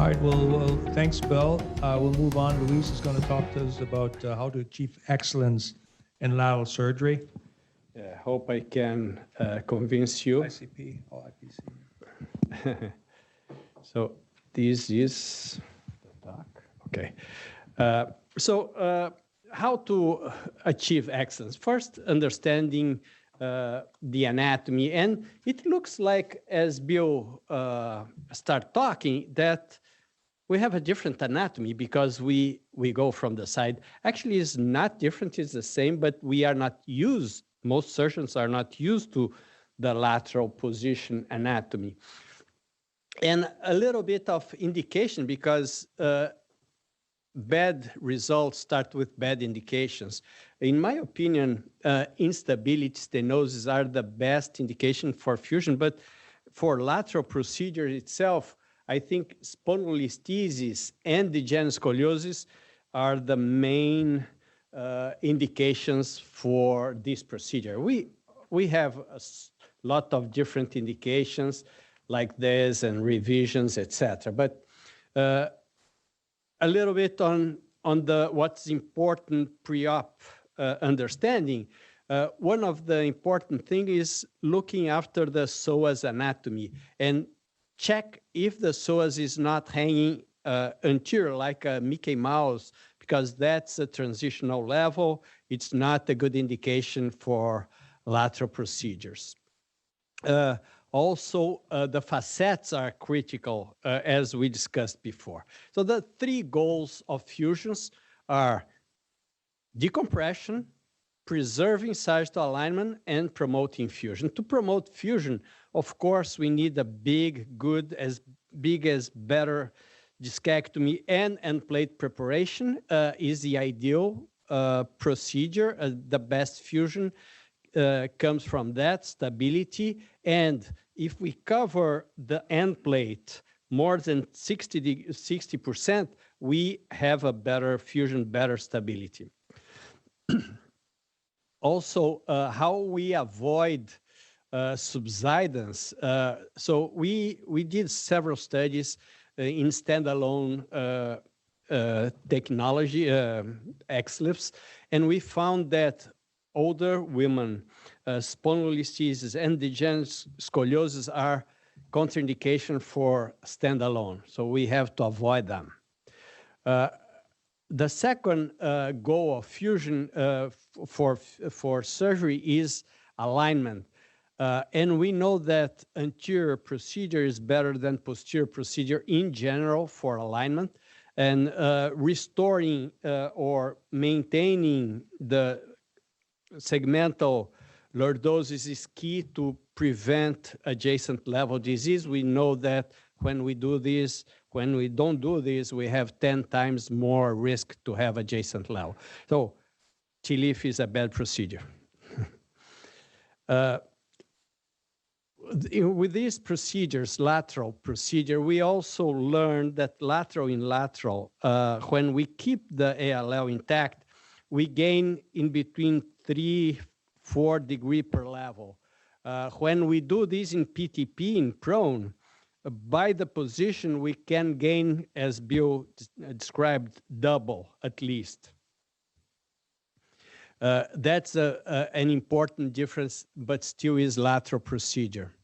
All right, well, thanks, Bill. We'll move on. Luiz is going to talk to us about how to achieve excellence in lateral surgery. I hope I can convince you. ICP, IPC. So this is the talk. Okay. How to achieve excellence? First, understanding the anatomy. And it looks like, as Bill start talking, that we have a different anatomy because we go from the side. Actually, it's not different, it's the same, but we are not used, most surgeons are not used to the lateral position anatomy. And a little bit of indication because bad results start with bad indications. In my opinion, instability stenosis are the best indication for fusion, but for lateral procedure itself, I think spondylolisthesis and degenerative scoliosis are the main indications for this procedure. We have a lot of different indications like this and revisions, etc. But a little bit on what's important pre-op understanding. One of the important things is looking after the psoas anatomy and check if the psoas is not hanging anterior like a Mickey Mouse, because that's a transitional level. It's not a good indication for lateral procedures. Also, the facets are critical, as we discussed before. So the three goals of fusions are decompression, preserving sagittal alignment, and promoting fusion. To promote fusion, of course, we need a big, good, as big as better discectomy and end plate preparation is the ideal procedure. The best fusion comes from that, stability. And if we cover the end plate more than 60%, we have a better fusion, better stability. Also, how we avoid subsidence. So we did several studies in standalone technology, XLIFs, and we found that older women, spondylolisthesis and degenerative scoliosis are contraindication for standalone. So we have to avoid them. The second goal of fusion for surgery is alignment. And we know that anterior procedure is better than posterior procedure in general for alignment. And restoring or maintaining the segmental lordosis is key to prevent adjacent level disease. We know that when we do this, when we don't do this, we have 10 times more risk to have adjacent level. So LLIF is a bad procedure. With these procedures, lateral procedure, we also learned that lateral in lateral, when we keep the ALL intact, we gain in between 3-4 degrees per level. When we do this in PTP, in prone, by the position, we can gain, as Bill described, double at least. That's an important difference, but still is lateral procedure.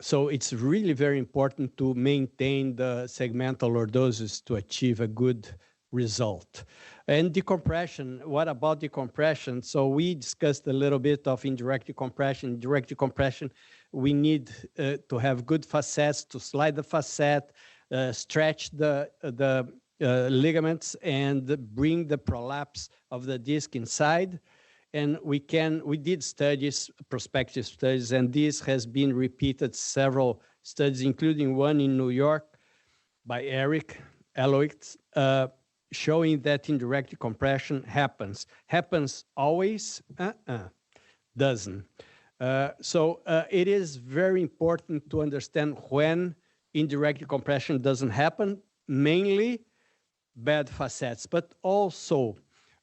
So it's really very important to maintain the segmental lordosis to achieve a good result. And decompression, what about decompression? So we discussed a little bit of indirect decompression. Direct decompression, we need to have good facets, to slide the facet, stretch the ligaments, and bring the prolapse of the disc inside. And we did studies, prospective studies, and this has been repeated several studies, including one in New York by Eric Eloitz, showing that indirect decompression happens. Happens always? Doesn't. So it is very important to understand when indirect decompression doesn't happen, mainly bad facets, but also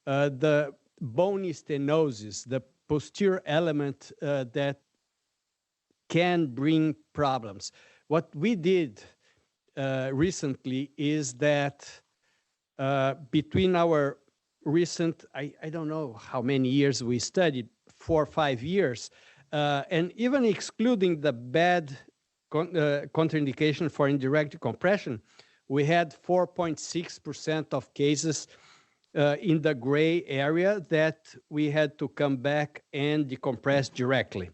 the bony stenosis, the posterior element that can bring problems. What we did recently is that between our recent, I don't know how many years we studied, 4 or 5 years, and even excluding the bad contraindication for indirect decompression, we had 4.6% of cases in the gray area that we had to come back and decompress directly,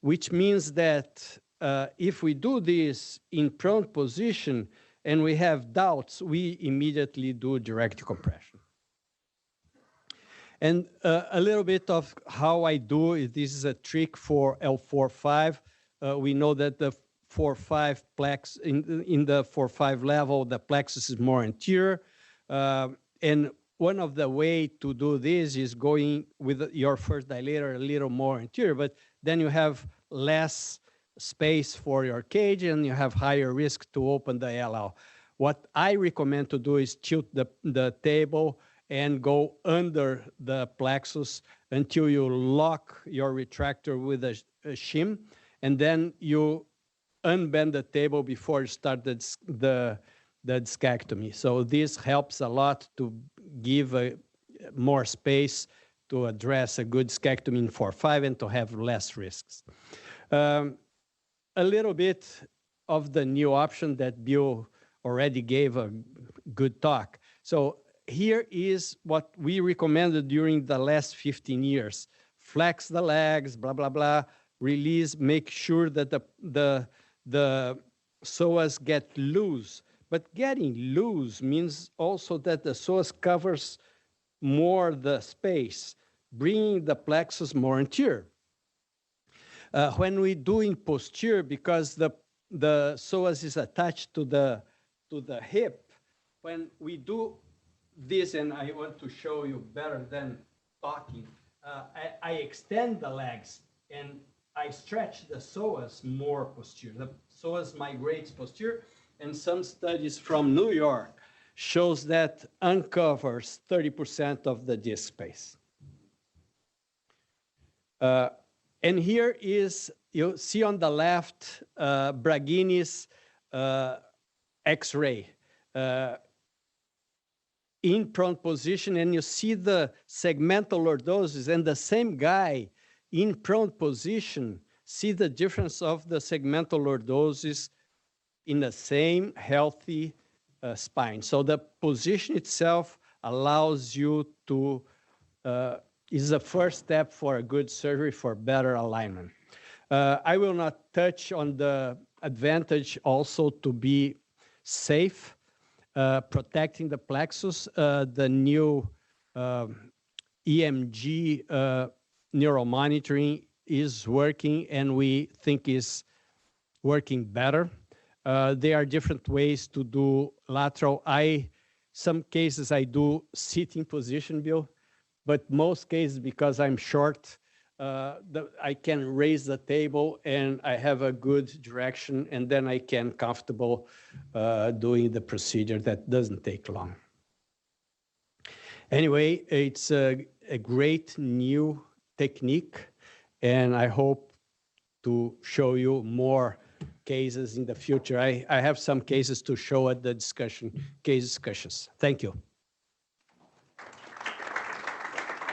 which means that if we do this in prone position and we have doubts, we immediately do direct decompression. And a little bit of how I do it. This is a trick for L4-5. We know that the 4-5 plex in the 4-5 level, the plexus is more anterior. And one of the way to do this is going with your first dilator a little more anterior, but then you have less space for your cage and you have higher risk to open the LL. What I recommend to do is tilt the table and go under the plexus until you lock your retractor with a shim, and then you unbend the table before you start the discectomy. So this helps a lot to give more space to address a good discectomy in 4-5 and to have less risks. A little bit of the new option that Bill already gave a good talk. So here is what we recommended during the last 15 years. Flex the legs, blah, blah, blah, release, make sure that the psoas get loose. But getting loose means also that the psoas covers more the space, bringing the plexus more anterior. When we do in posterior, because the psoas is attached to the hip, when we do this, and I want to show you better than talking, I extend the legs and I stretch the psoas more posterior. The psoas migrates posterior, and some studies from New York shows that uncovers 30% of the disc space. And here is, you see on the left, Braghini's X-ray in prone position, and you see the segmental lordosis, and the same guy in prone position, see the difference of the segmental lordosis in the same healthy spine. So the position itself allows you to, is the first step for a good surgery for better alignment. I will not touch on the advantage also to be safe, protecting the plexus. The new EMG neuromonitoring is working, and we think is working better. There are different ways to do lateral. Some cases I do sitting position, Bill, but most cases, because I'm short, I can raise the table and I have a good direction, and then I can comfortable doing the procedure. That doesn't take long. Anyway, it's a great new technique, and I hope to show you more cases in the future. I have some cases to show at the case discussions. Thank you.